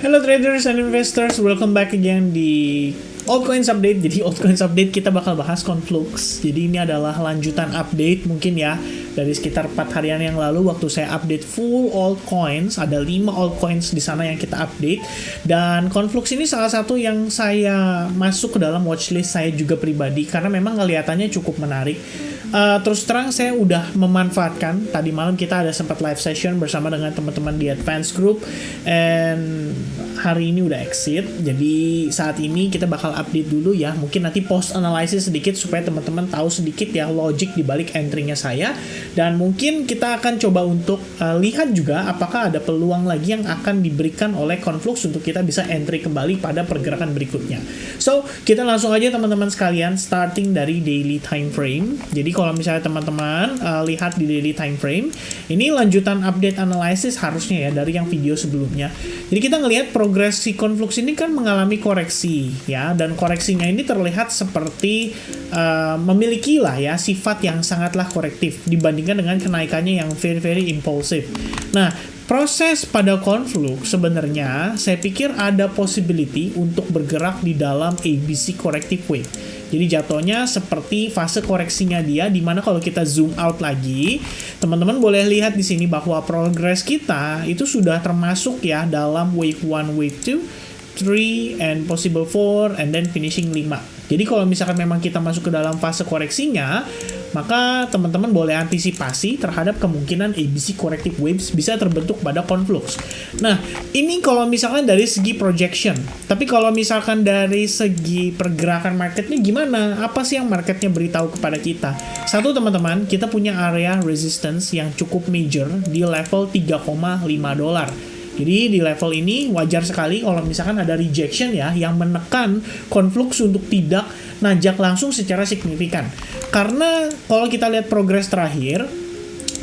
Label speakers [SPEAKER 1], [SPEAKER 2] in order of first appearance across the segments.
[SPEAKER 1] Hello traders and investors, welcome back again di Altcoins Update. Jadi Altcoins Update kita bakal bahas Conflux. Jadi ini adalah lanjutan update mungkin ya dari sekitar 4 harian yang lalu waktu saya update full altcoins. Ada 5 altcoins di sana yang kita update. Dan Conflux ini salah satu yang saya masuk ke dalam watchlist saya juga pribadi karena memang kelihatannya cukup menarik. Terus terang saya udah memanfaatkan. Tadi malam kita ada sempat live session bersama dengan teman-teman di Advance Group, and hari ini udah exit. Jadi saat ini kita bakal update dulu ya. Mungkin nanti post analysis sedikit supaya teman-teman tahu sedikit ya logic di balik entry-nya saya. Dan mungkin kita akan coba untuk lihat juga apakah ada peluang lagi yang akan diberikan oleh Conflux untuk kita bisa entry kembali pada pergerakan berikutnya. So, kita langsung aja teman-teman sekalian starting dari daily time frame. Jadi kalau misalnya teman-teman lihat di daily time frame, ini lanjutan update analysis harusnya ya dari yang video sebelumnya. Jadi kita ngelihat progres si Conflux ini kan mengalami koreksi ya, dan koreksinya ini terlihat seperti memiliki lah ya sifat yang sangatlah korektif dibandingkan dengan kenaikannya yang very impulsif. Nah, proses pada Conflux sebenarnya saya pikir ada possibility untuk bergerak di dalam ABC corrective wave. Jadi jatuhnya seperti fase koreksinya dia, dimana kalau kita zoom out lagi, teman-teman boleh lihat di sini bahwa progres kita itu sudah termasuk ya dalam wave 1, wave 2, 3, and possible 4, and then finishing 5. Jadi kalau misalkan memang kita masuk ke dalam fase koreksinya, maka teman-teman boleh antisipasi terhadap kemungkinan ABC corrective waves bisa terbentuk pada Conflux. Nah, ini kalau misalkan dari segi projection. Tapi kalau misalkan dari segi pergerakan marketnya gimana? Apa sih yang marketnya beritahu kepada kita? Satu teman-teman, kita punya area resistance yang cukup major di level 3,5 dolar. Jadi di level ini wajar sekali kalau misalkan ada rejection ya yang menekan Conflux untuk tidak nanjak langsung secara signifikan. Karena kalau kita lihat progres terakhir,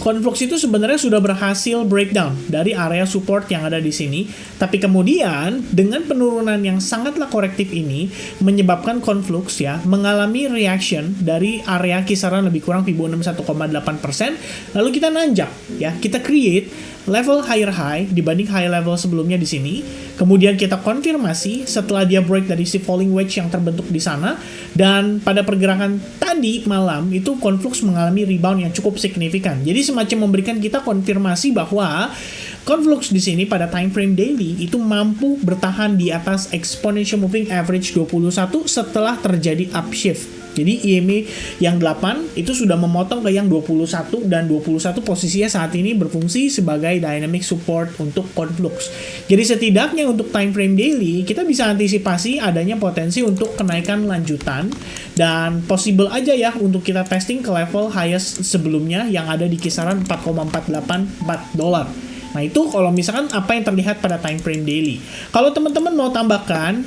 [SPEAKER 1] Conflux itu sebenarnya sudah berhasil breakdown dari area support yang ada di sini, tapi kemudian dengan penurunan yang sangatlah korektif ini menyebabkan Conflux ya mengalami reaction dari area kisaran lebih kurang Fibonacci 1,8%, lalu kita nanjak ya, kita create level higher high dibanding high level sebelumnya di sini. Kemudian kita konfirmasi setelah dia break dari si falling wedge yang terbentuk di sana, dan pada pergerakan tadi malam itu Conflux mengalami rebound yang cukup signifikan. Jadi semacam memberikan kita konfirmasi bahwa Conflux di sini pada time frame daily itu mampu bertahan di atas exponential moving average 21 setelah terjadi upshift. Jadi EMA yang 8 itu sudah memotong ke yang 21, dan 21 posisinya saat ini berfungsi sebagai dynamic support untuk Conflux. Jadi setidaknya untuk time frame daily kita bisa antisipasi adanya potensi untuk kenaikan lanjutan, dan possible aja ya untuk kita testing ke level highest sebelumnya yang ada di kisaran 4,484 dolar. Nah itu kalau misalkan apa yang terlihat pada time frame daily. Kalau teman-teman mau tambahkan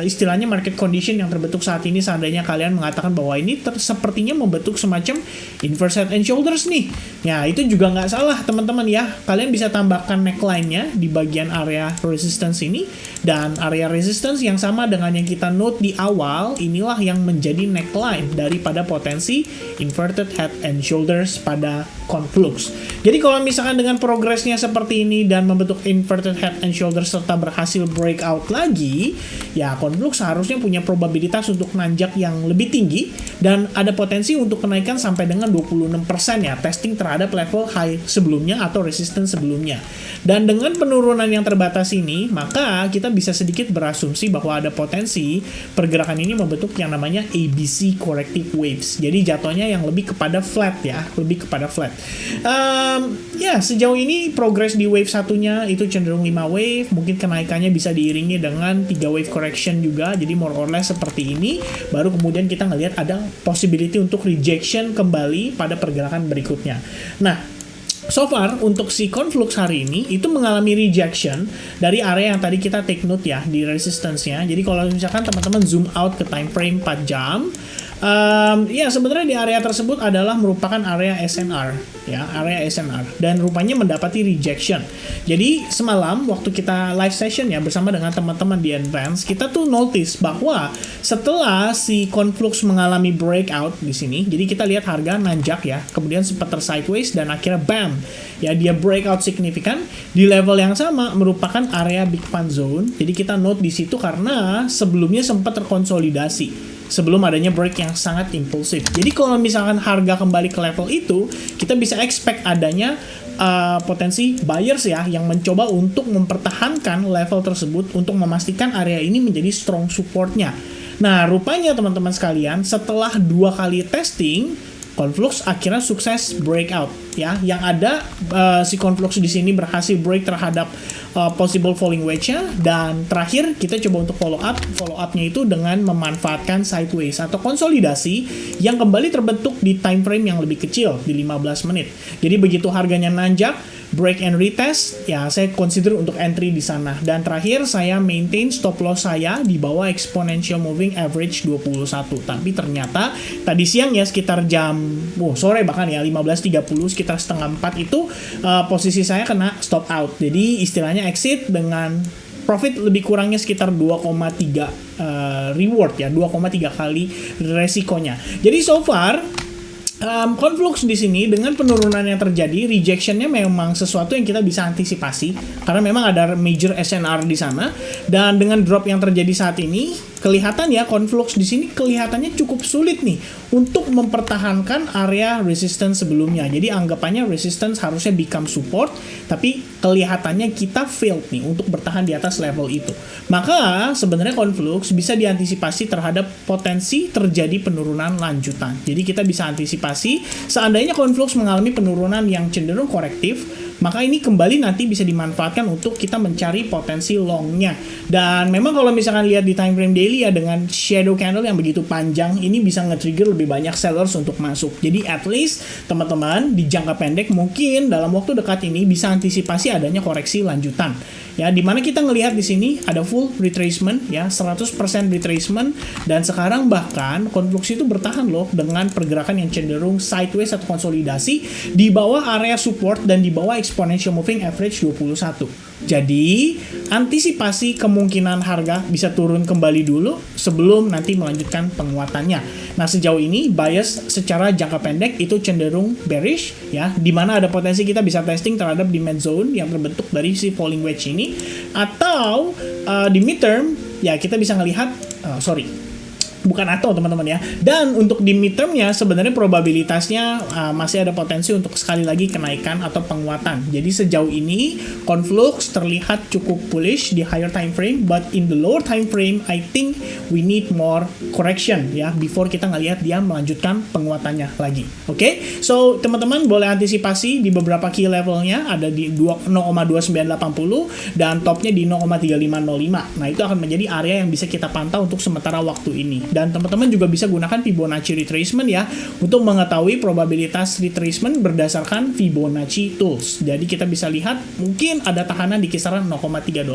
[SPEAKER 1] istilahnya market condition yang terbentuk saat ini, seandainya kalian mengatakan bahwa ini sepertinya membentuk semacam inverse head and shoulders nih. Ya itu juga nggak salah teman-teman ya. Kalian bisa tambahkan neckline-nya di bagian area resistance ini, dan area resistance yang sama dengan yang kita note di awal, inilah yang menjadi neckline daripada potensi inverted head and shoulders pada Conflux. Jadi kalau misalkan dengan progresnya seperti ini dan membentuk inverted head and shoulders serta berhasil breakout lagi, ya Conflux seharusnya punya probabilitas untuk nanjak yang lebih tinggi dan ada potensi untuk kenaikan sampai dengan 26% ya, testing terhadap level high sebelumnya atau resistance sebelumnya. Dan dengan penurunan yang terbatas ini, maka kita bisa sedikit berasumsi bahwa ada potensi pergerakan ini membentuk yang namanya ABC corrective waves. Jadi jatuhnya yang lebih kepada flat ya, lebih kepada flat. Ya sejauh ini progres di wave satunya itu cenderung 5 wave, mungkin kenaikannya bisa diiringi dengan 3 wave correction juga, jadi more or less seperti ini. Baru kemudian kita ngelihat ada possibility untuk rejection kembali pada pergerakan berikutnya. Nah, so far untuk si Conflux hari ini itu mengalami rejection dari area yang tadi kita take note ya di resistance-nya. Jadi kalau misalkan teman-teman zoom out ke time frame 4 jam, Ya sebenarnya di area tersebut adalah merupakan area SNR, ya area SNR, dan rupanya mendapati rejection. Jadi semalam waktu kita live session ya bersama dengan teman-teman di Advance, kita tuh notice bahwa setelah si Conflux mengalami breakout di sini, jadi kita lihat harga nanjak ya, kemudian sempat sideways dan akhirnya bam, ya dia breakout signifikan di level yang sama merupakan area big fan zone. Jadi kita note di situ karena sebelumnya sempat terkonsolidasi sebelum adanya break yang sangat impulsif. Jadi kalau misalkan harga kembali ke level itu, kita bisa expect adanya potensi buyers ya yang mencoba untuk mempertahankan level tersebut untuk memastikan area ini menjadi strong supportnya. Nah, rupanya teman-teman sekalian, setelah 2 kali testing, Conflux akhirnya sukses breakout ya. Yang ada si Conflux di sini berhasil break terhadap possible falling wedge-nya, dan terakhir kita coba untuk follow up-nya itu dengan memanfaatkan sideways atau konsolidasi yang kembali terbentuk di time frame yang lebih kecil di 15 menit. Jadi begitu harganya nanjak, break and retest, ya saya consider untuk entry di sana. Dan terakhir saya maintain stop loss saya di bawah exponential moving average 21. Tapi ternyata tadi siang ya sekitar jam sore bahkan ya 15.30 sekitar setengah 4 itu posisi saya kena stop out. Jadi istilahnya exit dengan profit lebih kurangnya sekitar 2,3 reward ya, 2,3 kali resikonya. Jadi so far Conflux di sini dengan penurunan yang terjadi, rejectionnya memang sesuatu yang kita bisa antisipasi karena memang ada major SNR di sana, dan dengan drop yang terjadi saat ini kelihatan ya Conflux di sini kelihatannya cukup sulit nih untuk mempertahankan area resistance sebelumnya. Jadi anggapannya resistance harusnya become support, tapi kelihatannya kita failed nih untuk bertahan di atas level itu. Maka sebenarnya Conflux bisa diantisipasi terhadap potensi terjadi penurunan lanjutan. Jadi kita bisa antisipasi seandainya Conflux mengalami penurunan yang cenderung korektif, maka ini kembali nanti bisa dimanfaatkan untuk kita mencari potensi longnya. Dan memang kalau misalkan lihat di time frame daily ya, dengan shadow candle yang begitu panjang, ini bisa nge-trigger lebih banyak sellers untuk masuk. Jadi at least teman-teman di jangka pendek mungkin dalam waktu dekat ini bisa antisipasi adanya koreksi lanjutan. Ya, dimana kita ngelihat di sini ada full retracement ya, 100% retracement, dan sekarang bahkan Conflux itu bertahan loh dengan pergerakan yang cenderung sideways atau konsolidasi di bawah area support dan di bawah exponential moving average 21. Jadi, antisipasi kemungkinan harga bisa turun kembali dulu sebelum nanti melanjutkan penguatannya. Nah, sejauh ini bias secara jangka pendek itu cenderung bearish ya, di mana ada potensi kita bisa testing terhadap demand zone yang terbentuk dari si falling wedge ini, atau di midterm ya kita bisa ngelihat bukan atau teman-teman ya. Dan untuk di midtermnya sebenarnya probabilitasnya masih ada potensi untuk sekali lagi kenaikan atau penguatan. Jadi sejauh ini Conflux terlihat cukup bullish di higher time frame, but in the lower time frame I think we need more correction ya before kita ngelihat dia melanjutkan penguatannya lagi. Oke? So teman-teman boleh antisipasi di beberapa key levelnya, ada di 0,2980 dan topnya di 0,3505. Nah, itu akan menjadi area yang bisa kita pantau untuk sementara waktu ini. Dan teman-teman juga bisa gunakan Fibonacci retracement ya untuk mengetahui probabilitas retracement berdasarkan Fibonacci tools. Jadi kita bisa lihat mungkin ada tahanan di kisaran $0,3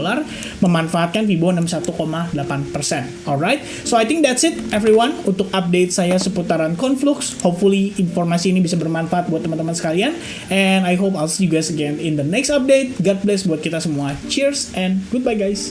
[SPEAKER 1] memanfaatkan Fibo 61,8%. Alright, so I think that's it everyone untuk update saya seputaran Conflux. Hopefully informasi ini bisa bermanfaat buat teman-teman sekalian, and I hope I'll see you guys again in the next update. God bless buat kita semua. Cheers and goodbye guys.